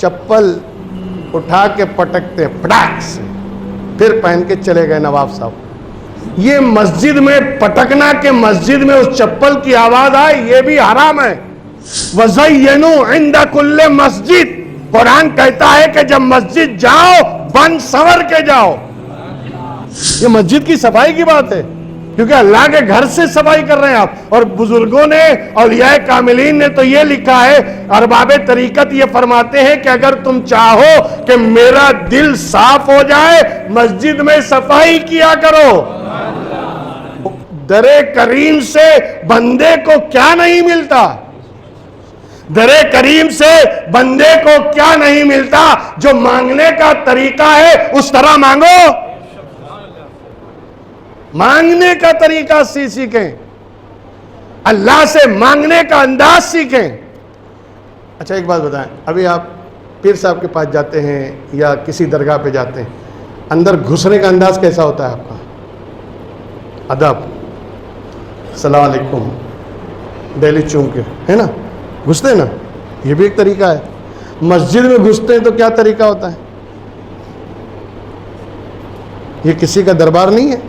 چپل اٹھا کے پٹکتے پٹاک سے، پھر پہن کے چلے گئے نواب صاحب۔ یہ مسجد میں پٹکنا کہ مسجد میں اس چپل کی آواز آئے، یہ بھی حرام ہے۔ وَزَيَّنُوا عِنْدَ كُلِّ مسجد، قرآن کہتا ہے کہ جب مسجد جاؤ بن سور کے جاؤ۔ یہ مسجد کی صفائی کی بات ہے، کیونکہ اللہ کے گھر سے صفائی کر رہے ہیں آپ۔ اور بزرگوں نے، اولیاء کاملین نے تو یہ لکھا ہے، ارباب طریقت یہ فرماتے ہیں کہ اگر تم چاہو کہ میرا دل صاف ہو جائے، مسجد میں صفائی کیا کرو۔ در کریم سے بندے کو کیا نہیں ملتا؟ در کریم سے بندے کو کیا نہیں ملتا؟ جو مانگنے کا طریقہ ہے اس طرح مانگو، مانگنے کا طریقہ سیکھیں، اللہ سے مانگنے کا انداز سیکھیں۔ اچھا ایک بات بتائیں، ابھی آپ پیر صاحب کے پاس جاتے ہیں یا کسی درگاہ پہ جاتے ہیں، اندر گھسنے کا انداز کیسا ہوتا ہے آپ کا؟ ادب، السلام علیکم، دہلی چوم کے، ہے نا، گھستے ہیں نا، یہ بھی ایک طریقہ ہے۔ مسجد میں گھستے ہیں تو کیا طریقہ ہوتا ہے؟ یہ کسی کا دربار نہیں ہے،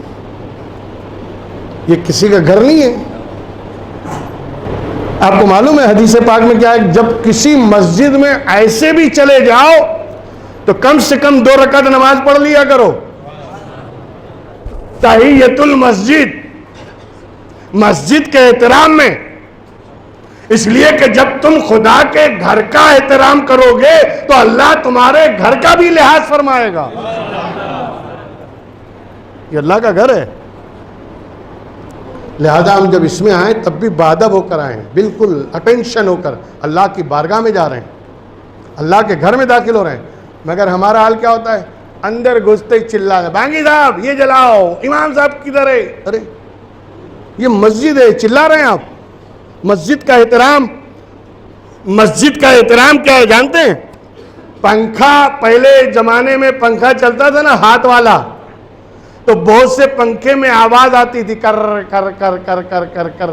یہ کسی کا گھر نہیں ہے۔ آپ کو معلوم ہے حدیث پاک میں کیا ہے؟ جب کسی مسجد میں ایسے بھی چلے جاؤ تو کم سے کم 2 رکعت نماز پڑھ لیا کرو، تحیۃ المسجد، مسجد کے احترام میں۔ اس لیے کہ جب تم خدا کے گھر کا احترام کرو گے تو اللہ تمہارے گھر کا بھی لحاظ فرمائے گا۔ یہ اللہ کا گھر ہے، لہذا ہم جب اس میں آئیں تب بھی بادب ہو کر آئیں، بالکل اٹینشن ہو کر۔ اللہ کی بارگاہ میں جا رہے ہیں، اللہ کے گھر میں داخل ہو رہے ہیں، مگر ہمارا حال کیا ہوتا ہے؟ اندر گھستے ہی چلا رہے، بانگی صاحب یہ جلاؤ، امام صاحب کدھر ہے؟ ارے یہ مسجد ہے، چلا رہے ہیں آپ۔ مسجد کا احترام، مسجد کا احترام کیا ہے جانتے ہیں؟ پنکھا، پہلے زمانے میں پنکھا چلتا تھا نا ہاتھ والا، تو بہت سے پنکھے میں آواز آتی تھی کر کر کر کر کر کر کر۔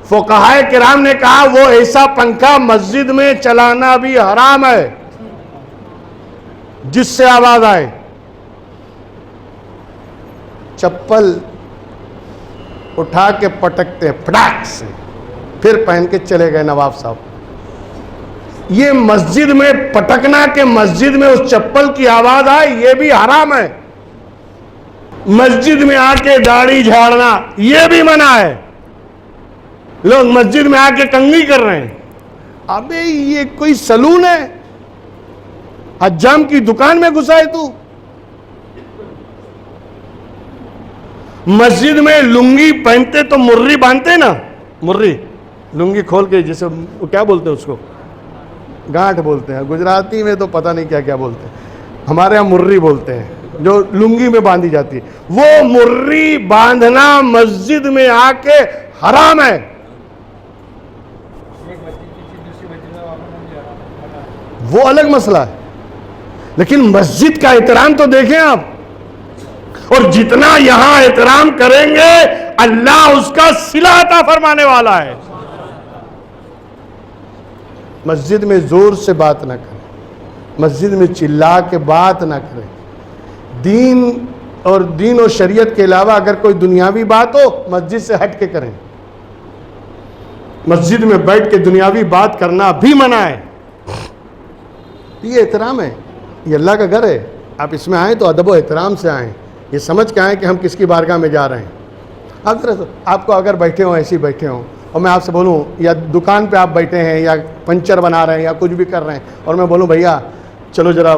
فقہائے کرام نے کہا وہ ایسا پنکھا مسجد میں چلانا بھی حرام ہے جس سے آواز آئے۔ چپل اٹھا کے پٹکتے پٹاک سے، پھر پہن کے چلے گئے نواب صاحب۔ یہ مسجد میں پٹکنا کہ مسجد میں اس چپل کی آواز آئے، یہ بھی حرام ہے۔ مسجد میں آ کے داڑھی جھاڑنا یہ بھی منع ہے۔ لوگ مسجد میں آ کے کنگھی کر رہے ہیں، ابے یہ کوئی سلون ہے؟ حجام کی دکان میں گھسا ہے تو؟ مسجد میں لنگی پہنتے تو مرری باندھتے نا، مرری لنگی کھول کے، جیسے کیا بولتے ہیں اس کو؟ گانٹھ بولتے ہیں، گجراتی میں تو پتہ نہیں کیا کیا بولتے ہیں، ہمارے ہاں مرری بولتے ہیں، جو لنگی میں باندھی جاتی ہے۔ وہ مرری باندھنا مسجد میں آ کے حرام ہے۔ وہ الگ مسئلہ ہے، لیکن مسجد کا احترام تو دیکھیں آپ، اور جتنا یہاں احترام کریں گے اللہ اس کا صلہ عطا فرمانے والا ہے۔ مسجد میں زور سے بات نہ کریں، مسجد میں چلا کے بات نہ کریں۔ دین اور شریعت کے علاوہ اگر کوئی دنیاوی بات ہو مسجد سے ہٹ کے کریں۔ مسجد میں بیٹھ کے دنیاوی بات کرنا بھی منع ہے۔ یہ احترام ہے، یہ اللہ کا گھر ہے، آپ اس میں آئیں تو ادب و احترام سے آئیں، یہ سمجھ کے آئیں کہ ہم کس کی بارگاہ میں جا رہے ہیں۔ آپ کو اگر بیٹھے ہوں، ایسے بیٹھے ہوں، اور میں آپ سے بولوں، یا دکان پہ آپ بیٹھے ہیں یا پنچر بنا رہے ہیں یا کچھ بھی کر رہے ہیں، اور میں بولوں بھیا چلو ذرا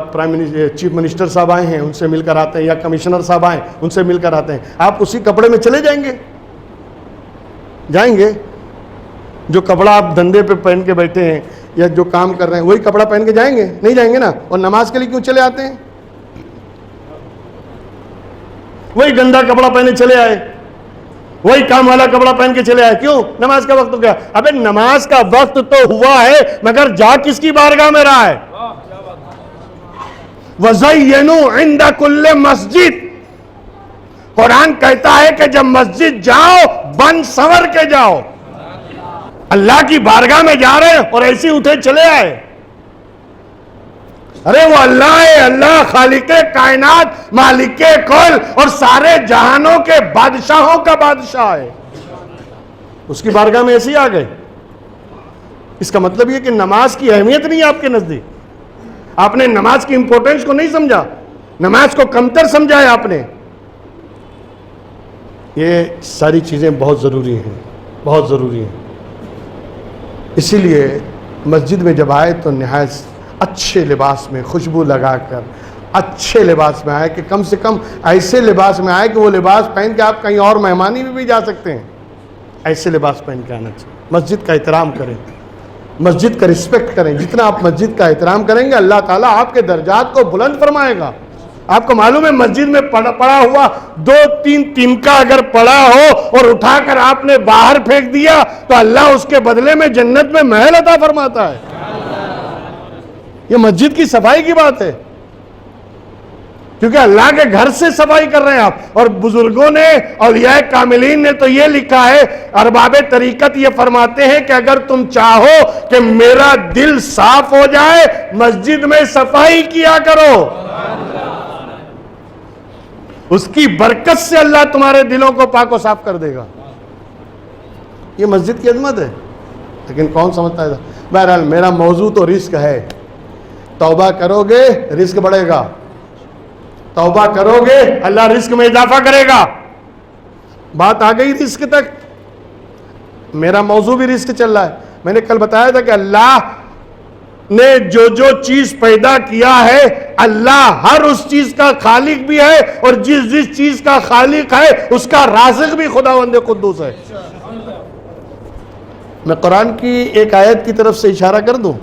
چیف منسٹر صاحب آئے ہیں ان سے مل کر آتے ہیں، یا کمشنر صاحب آئے ان سے مل کر آتے ہیں، آپ اسی کپڑے میں چلے جائیں گے؟ جائیں گے؟ جو کپڑا آپ دھندے پہ پہن کے بیٹھے ہیں یا جو کام کر رہے ہیں وہی کپڑا پہن کے جائیں گے؟ نہیں جائیں گے نا۔ اور نماز کے لیے کیوں چلے آتے ہیں؟ وہی گندا کپڑا پہنے چلے آئے، وہی کام والا کپڑا پہن کے چلے آئے، کیوں؟ نماز کا وقت ہو گیا۔ ابے نماز کا وقت تو ہوا ہے مگر جا کس کی بارگاہ میں رہا ہے؟ وَزَيَّنُوا عِنْدَ كُلِّ مسجد، قرآن کہتا ہے کہ جب مسجد جاؤ بن سور کے جاؤ۔ اللہ کی بارگاہ میں جا رہے ہیں اور ایسے اٹھے چلے آئے، ارے وہ اللہ ہے، اللہ خالق کائنات، مالک کل اور سارے جہانوں کے بادشاہوں کا بادشاہ ہے، اس کی بارگاہ میں ایسے ہی آ گئے۔ اس کا مطلب یہ کہ نماز کی اہمیت نہیں ہے آپ کے نزدیک، آپ نے نماز کی امپورٹنس کو نہیں سمجھا، نماز کو کمتر سمجھا ہے آپ نے۔ یہ ساری چیزیں بہت ضروری ہیں، بہت ضروری ہیں۔ اسی لیے مسجد میں جب آئے تو نہایت اچھے لباس میں، خوشبو لگا کر اچھے لباس میں آئے، کہ کم سے کم ایسے لباس میں آئے کہ وہ لباس پہن کے آپ کہیں اور مہمانی میں بھی جا سکتے ہیں، ایسے لباس پہن کے آنا چاہیے۔ مسجد کا احترام کریں، مسجد کا رسپیکٹ کریں، جتنا آپ مسجد کا احترام کریں گے اللہ تعالیٰ آپ کے درجات کو بلند فرمائے گا۔ آپ کو معلوم ہے مسجد میں پڑا ہوا 2-3 تنکا اگر پڑا ہو اور اٹھا کر آپ نے باہر پھینک دیا تو اللہ اس کے بدلے میں جنت میں محل عطا فرماتا ہے۔ یہ مسجد کی صفائی کی بات ہے، کیونکہ اللہ کے گھر سے صفائی کر رہے ہیں آپ۔ اور بزرگوں نے، اولیاء کاملین نے تو یہ لکھا ہے، ارباب طریقت یہ فرماتے ہیں کہ اگر تم چاہو کہ میرا دل صاف ہو جائے، مسجد میں صفائی کیا کرو، اس کی برکت سے اللہ تمہارے دلوں کو پاک و صاف کر دے گا۔ یہ مسجد کی عظمت ہے، لیکن کون سمجھتا ہے؟ بہرحال میرا موضوع تو رزق ہے، توبہ کرو گے رزق بڑھے گا، توبہ کرو گے اللہ رزق میں اضافہ کرے گا۔ بات آ گئی رزق تک، میرا موضوع بھی رزق چل رہا ہے۔ میں نے کل بتایا تھا کہ اللہ نے جو جو چیز پیدا کیا ہے، اللہ ہر اس چیز کا خالق بھی ہے، اور جس جس چیز کا خالق ہے اس کا رازق بھی خداوند قدوس ہے۔ میں قرآن کی ایک آیت کی طرف سے اشارہ کر دوں۔